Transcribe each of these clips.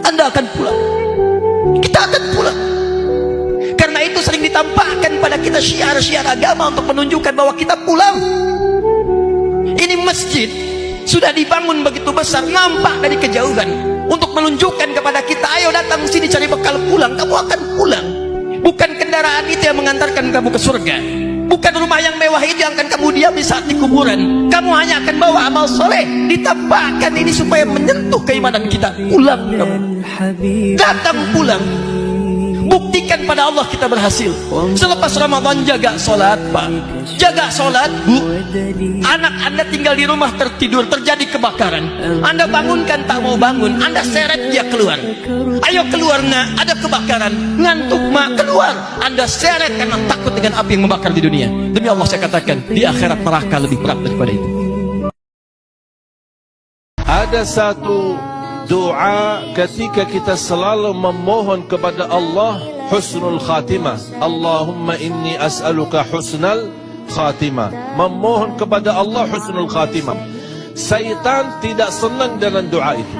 Anda akan pulang, kita akan pulang. Karena itu sering ditampakkan pada kita syiar-syiar agama untuk menunjukkan bahwa kita pulang. Ini masjid sudah dibangun begitu besar, nampak dari kejauhan, untuk menunjukkan kepada kita, ayo datang sini cari bekal pulang. Kamu akan pulang. Bukan kendaraan itu yang mengantarkan kamu ke surga, bukan rumah yang mewah itu yang akan kamu diam di saat di kuburan. Kamu hanya akan bawa amal soleh. Ditambahkan ini supaya menyentuh keimanan kita. Pulang kamu, datang pulang. Buktikan pada Allah kita berhasil. Selepas Ramadan jaga sholat, Pak. Jaga sholat, Bu. Anak Anda tinggal di rumah tertidur, terjadi kebakaran. Anda bangunkan, tak mau bangun. Anda seret dia keluar. Ayo keluar, nak, ada kebakaran. Ngantuk, mak, keluar. Anda seret karena takut dengan api yang membakar di dunia. Demi Allah saya katakan, di akhirat neraka lebih berat daripada itu. Ada satu doa ketika kita selalu memohon kepada Allah husnul khatimah. Allahumma inni as'aluka husnal khatimah. Memohon kepada Allah husnul khatimah. Syaitan tidak senang dengan doa itu.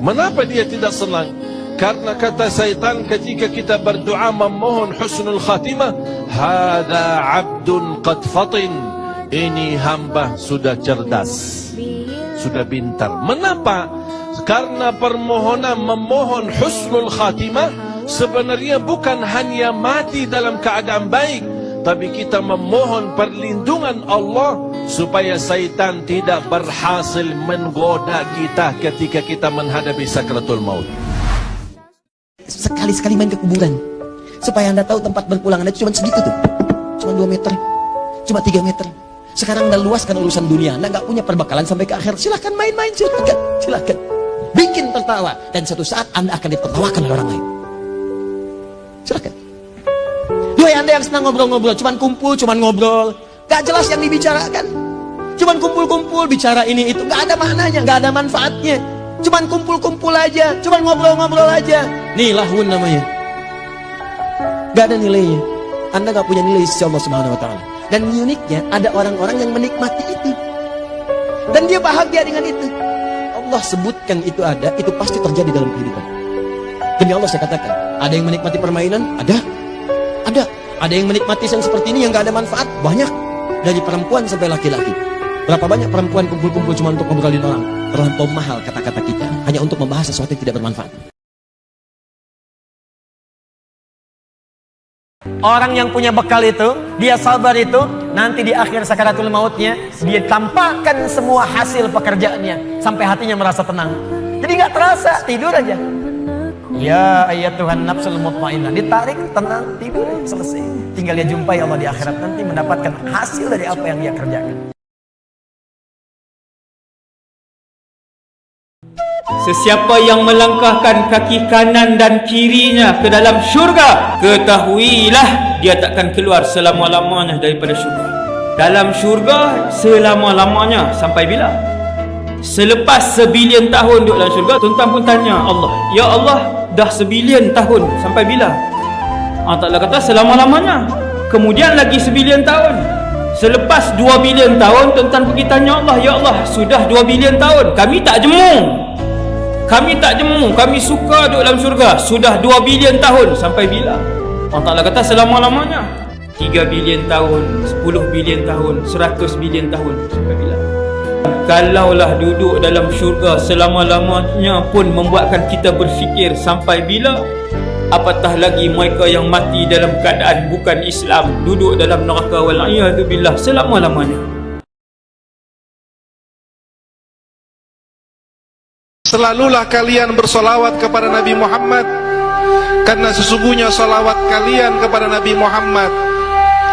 Mengapa dia tidak senang? Karena kata syaitan ketika kita berdoa memohon husnul khatimah, hadza 'abdun qad fatin. Ini hamba sudah cerdas, sudah pintar. Mengapa? Karena permohonan memohon husnul khatimah sebenarnya bukan hanya mati dalam keadaan baik, tapi kita memohon perlindungan Allah supaya syaitan tidak berhasil menggoda kita ketika kita menghadapi sakratul maut. Sekali-sekali main ke kuburan, supaya Anda tahu tempat berpulang Anda cuma segitu tuh, cuma 2 meter, cuma 3 meter. Sekarang Anda luaskan urusan dunia, Anda nggak punya perbekalan sampai ke akhir. Silahkan main-main, silahkan. Bikin tertawa, dan suatu saat Anda akan ditertawakan oleh orang lain. Silakan. Dua Anda yang senang ngobrol-ngobrol, cuman kumpul, cuman ngobrol, gak jelas yang dibicarakan, cuman kumpul-kumpul bicara ini itu, gak ada maknanya, gak ada manfaatnya, cuman kumpul-kumpul aja, cuman ngobrol-ngobrol aja. Nih lahun namanya, gak ada nilainya. Anda gak punya nilai sisi Allah Subhanahu Wa Taala. Dan uniknya ada orang-orang yang menikmati itu, dan dia bahagia dengan itu. Allah sebutkan itu ada, itu pasti terjadi dalam kehidupan. Demi Allah saya katakan, ada yang menikmati permainan, ada. Ada yang menikmati yang seperti ini yang gak ada manfaat, banyak. Dari perempuan sampai laki-laki. Berapa banyak perempuan kumpul-kumpul cuma untuk ngobrolin orang. Terlampau mahal kata-kata kita, hanya untuk membahas sesuatu yang tidak bermanfaat. Orang yang punya bekal itu, dia sabar itu, nanti di akhir sakaratul mautnya, dia tampakkan semua hasil pekerjaannya, sampai hatinya merasa tenang. Jadi gak terasa, tidur aja. Ya ayyatuhan nafsul mutmainnah, ditarik, tenang, tidur, selesai. Tinggal dia jumpai Allah di akhirat nanti, mendapatkan hasil dari apa yang dia kerjakan. Sesiapa yang melangkahkan kaki kanan dan kirinya ke dalam syurga, ketahuilah dia takkan keluar selama-lamanya daripada syurga. Dalam syurga selama-lamanya sampai bila? Selepas 1 bilion tahun duduk dalam syurga, tuan-tuan pun tanya Allah, ya Allah, dah 1 bilion tahun sampai bila? Allah Ta'ala kata selama-lamanya. Kemudian lagi 1 bilion tahun. Selepas 2 bilion tahun, tuan-tuan pergi tanya Allah, ya Allah, sudah 2 bilion tahun, kami tak jemu. Kami suka duduk dalam syurga. Sudah 2 bilion tahun, sampai bila? Allah Ta'ala kata selama-lamanya. 3 bilion tahun, 10 bilion tahun, 100 bilion tahun, sampai bila? Kalaulah duduk dalam syurga selama-lamanya pun membuatkan kita berfikir sampai bila, apatah lagi mereka yang mati dalam keadaan bukan Islam, duduk dalam neraka wal'iyadzubillah selama-lamanya. Selalulah kalian bersolawat kepada Nabi Muhammad, karena sesungguhnya solawat kalian kepada Nabi Muhammad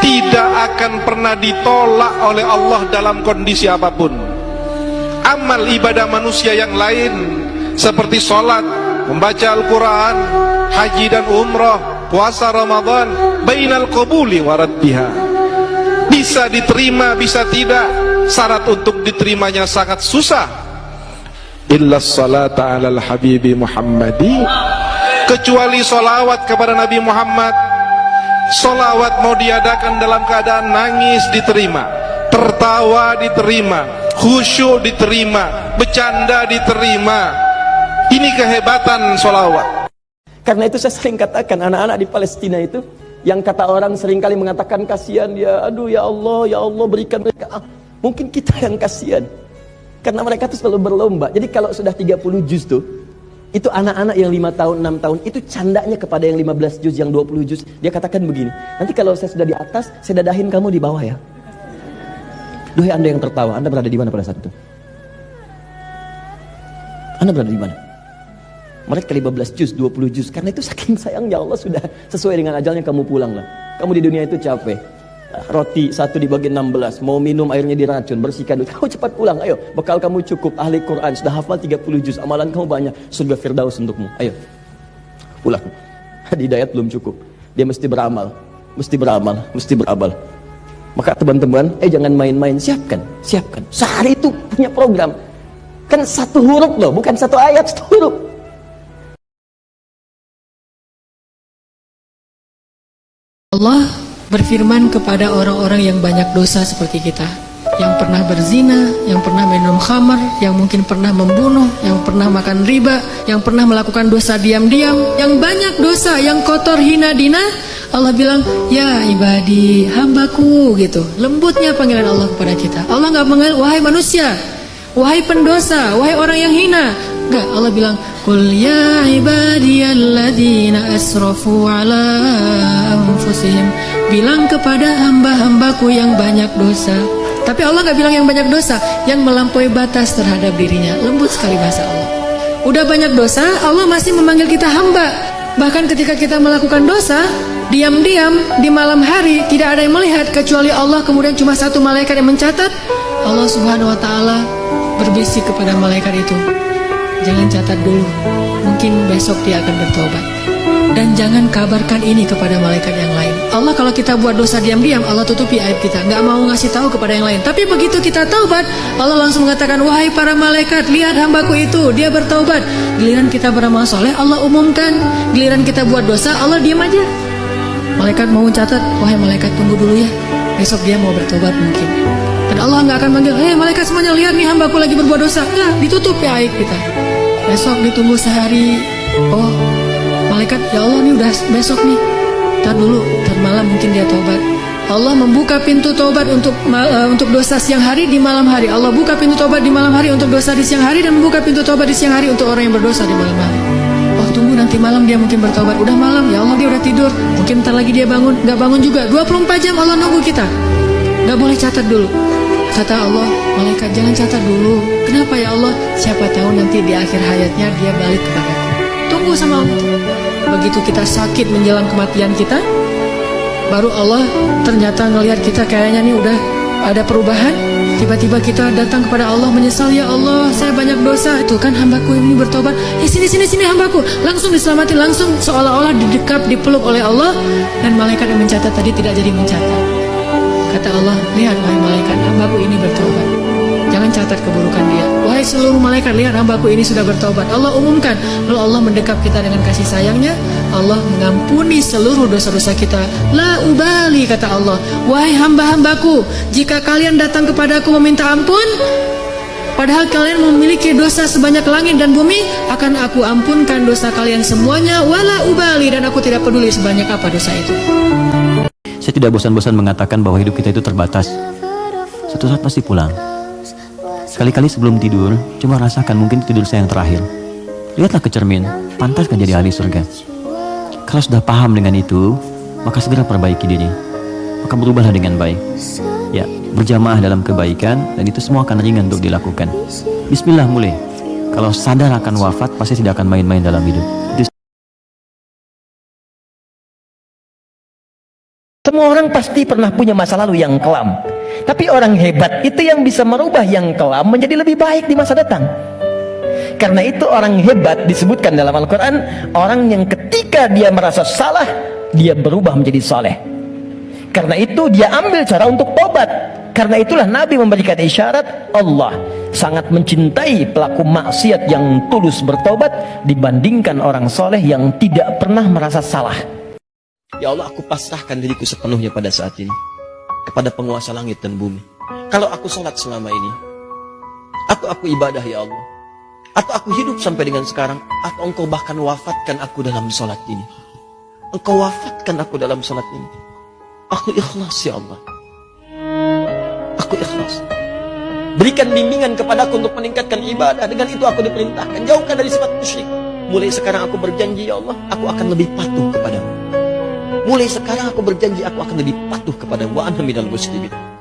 tidak akan pernah ditolak oleh Allah dalam kondisi apapun. Amal ibadah manusia yang lain seperti sholat, membaca Al-Quran, haji dan umrah, puasa Ramadan, bainal qabuli wa raddiha, bisa diterima, bisa tidak. Syarat untuk diterimanya sangat susah. Illa salata alal habibi Muhammadi, kecuali solawat kepada Nabi Muhammad. Solawat mau diadakan dalam keadaan nangis diterima, tertawa diterima, khusyuk diterima, bercanda diterima. Ini kehebatan solawat. Karena itu saya sering katakan, anak-anak di Palestina itu, yang kata orang seringkali mengatakan kasihan dia, aduh ya Allah berikan mereka. Mungkin kita yang kasihan. Karena mereka itu selalu berlomba. Jadi kalau sudah 30 juz tuh, itu anak-anak yang 5 tahun, 6 tahun, itu candanya kepada yang 15 juz, yang 20 juz. Dia katakan begini, nanti kalau saya sudah di atas, saya dadahin kamu di bawah ya. Duhai Anda yang tertawa, Anda berada di mana pada saat itu? Anda berada di mana? Mereka 15 juz, 20 juz. Karena itu saking sayangnya Allah sudah sesuai dengan ajalnya kamu pulanglah. Kamu di dunia itu capek. Roti 1 dibagi 16. Mau minum airnya diracun, bersihkan dulu. Kamu cepat pulang, ayo. Bekal kamu cukup, ahli Quran. Sudah hafal 30 juz. Amalan kamu banyak. Surga Firdaus untukmu. Ayo. Pulang. Hidayat belum cukup. Dia mesti beramal. Mesti beramal. Mesti beramal. Maka teman-teman, jangan main-main. Siapkan. Sehari itu punya program. Kan 1 huruf loh, bukan 1 ayat, 1 huruf. Allah berfirman kepada orang-orang yang banyak dosa seperti kita, yang pernah berzina, yang pernah minum khamar, yang mungkin pernah membunuh, yang pernah makan riba, yang pernah melakukan dosa diam-diam, yang banyak dosa, yang kotor, hina, dina. Allah bilang, ya ibadi, hambaku, gitu. Lembutnya panggilan Allah kepada kita. Allah nggak manggil, wahai manusia, wahai pendosa, wahai orang yang hina. Enggak, Allah bilang, qul ya ibadiyalladzina asrafu ala anfusihim. Bilang kepada hamba-hambaku yang banyak dosa. Tapi Allah nggak bilang yang banyak dosa, yang melampaui batas terhadap dirinya. Lembut sekali bahasa Allah. Udah banyak dosa, Allah masih memanggil kita hamba. Bahkan ketika kita melakukan dosa, diam-diam di malam hari, tidak ada yang melihat kecuali Allah, kemudian cuma 1 malaikat yang mencatat. Allah Subhanahu wa taala berbisik kepada malaikat itu, jangan catat dulu, mungkin besok dia akan bertobat. Dan jangan kabarkan ini kepada malaikat yang lain. Allah kalau kita buat dosa diam-diam, Allah tutupi aib kita, nggak mau ngasih tahu kepada yang lain. Tapi begitu kita taubat, Allah langsung mengatakan, wahai para malaikat, lihat hambaku itu, dia bertaubat. Giliran kita beramal soleh, Allah umumkan. Giliran kita buat dosa, Allah diam aja. Malaikat mau catat, wahai malaikat tunggu dulu ya, besok dia mau bertobat mungkin. Dan Allah nggak akan manggil, malaikat semuanya lihat nih hambaku lagi berbuat dosa. Nggak, ditutup ya aib kita. Besok ditunggu sehari. Oh, malaikat, ya Allah nih udah besok nih. Ntar dulu, ntar malam mungkin dia tobat. Allah membuka pintu tobat untuk dosa siang hari di malam hari. Allah buka pintu tobat di malam hari untuk dosa di siang hari, dan membuka pintu tobat di siang hari untuk orang yang berdosa di malam hari. Oh tunggu, nanti malam dia mungkin bertobat. Udah malam, ya Allah dia udah tidur. Mungkin ntar lagi dia bangun, nggak bangun juga. 24 jam Allah nunggu kita. Nggak boleh catat dulu. Kata Allah, malaikat jangan catat dulu. Kenapa ya Allah? Siapa tahu nanti di akhir hayatnya dia balik kepadaku. Tunggu sama Allah. Begitu kita sakit menjelang kematian kita, baru Allah ternyata ngelihat kita kayaknya nih udah ada perubahan. Tiba-tiba kita datang kepada Allah menyesal, ya Allah saya banyak dosa. Itu kan hambaku ini bertobat. Sini hambaku. Langsung diselamatin, langsung seolah-olah didekap, dipeluk oleh Allah. Dan malaikat yang mencatat tadi tidak jadi mencatat. Kata Allah, lihat wahai malaikat, hambaku ini bertobat. Jangan catat keburukan dia. Wahai seluruh malaikat, lihat hambaku ini sudah bertobat. Allah umumkan. Lalu Allah mendekap kita dengan kasih sayangnya. Allah mengampuni seluruh dosa-dosa kita. La ubali, kata Allah. Wahai hamba-hambaku, jika kalian datang kepadaku meminta ampun, padahal kalian memiliki dosa sebanyak langit dan bumi, akan aku ampunkan dosa kalian semuanya. Wala ubali, dan aku tidak peduli sebanyak apa dosa itu. Saya tidak bosan-bosan mengatakan bahwa hidup kita itu terbatas. Suatu saat pasti pulang. Sekali-kali sebelum tidur, coba rasakan mungkin tidur saya yang terakhir. Lihatlah ke cermin, pantaskah jadi ahli surga? Kalau sudah paham dengan itu, maka segera perbaiki diri. Maka berubahlah dengan baik. Ya, berjamaah dalam kebaikan, dan itu semua akan ringan untuk dilakukan. Bismillah mulai. Kalau sadar akan wafat, pasti tidak akan main-main dalam hidup. Semua orang pasti pernah punya masa lalu yang kelam. Tapi orang hebat itu yang bisa merubah yang kelam menjadi lebih baik di masa datang. Karena itu orang hebat disebutkan dalam Al-Quran, orang yang ketika dia merasa salah, dia berubah menjadi saleh. Karena itu dia ambil cara untuk tobat. Karena itulah Nabi memberikan isyarat, Allah sangat mencintai pelaku maksiat yang tulus bertobat dibandingkan orang soleh yang tidak pernah merasa salah. Ya Allah, aku pasrahkan diriku sepenuhnya pada saat ini kepada penguasa langit dan bumi. Kalau aku sholat selama ini, Atau aku ibadah ya Allah? Atau aku hidup sampai dengan sekarang? Atau engkau bahkan wafatkan aku dalam sholat ini? Engkau wafatkan aku dalam sholat ini. Aku ikhlas ya Allah. Aku ikhlas. Berikan bimbingan kepadaku untuk meningkatkan ibadah. Dengan itu aku diperintahkan. Jauhkan dari sifat musyrik. Mulai sekarang aku berjanji ya Allah, aku akan lebih patuh kepadamu. Mulai sekarang aku berjanji aku akan lebih patuh kepadamu. Wa ana minal muslimin.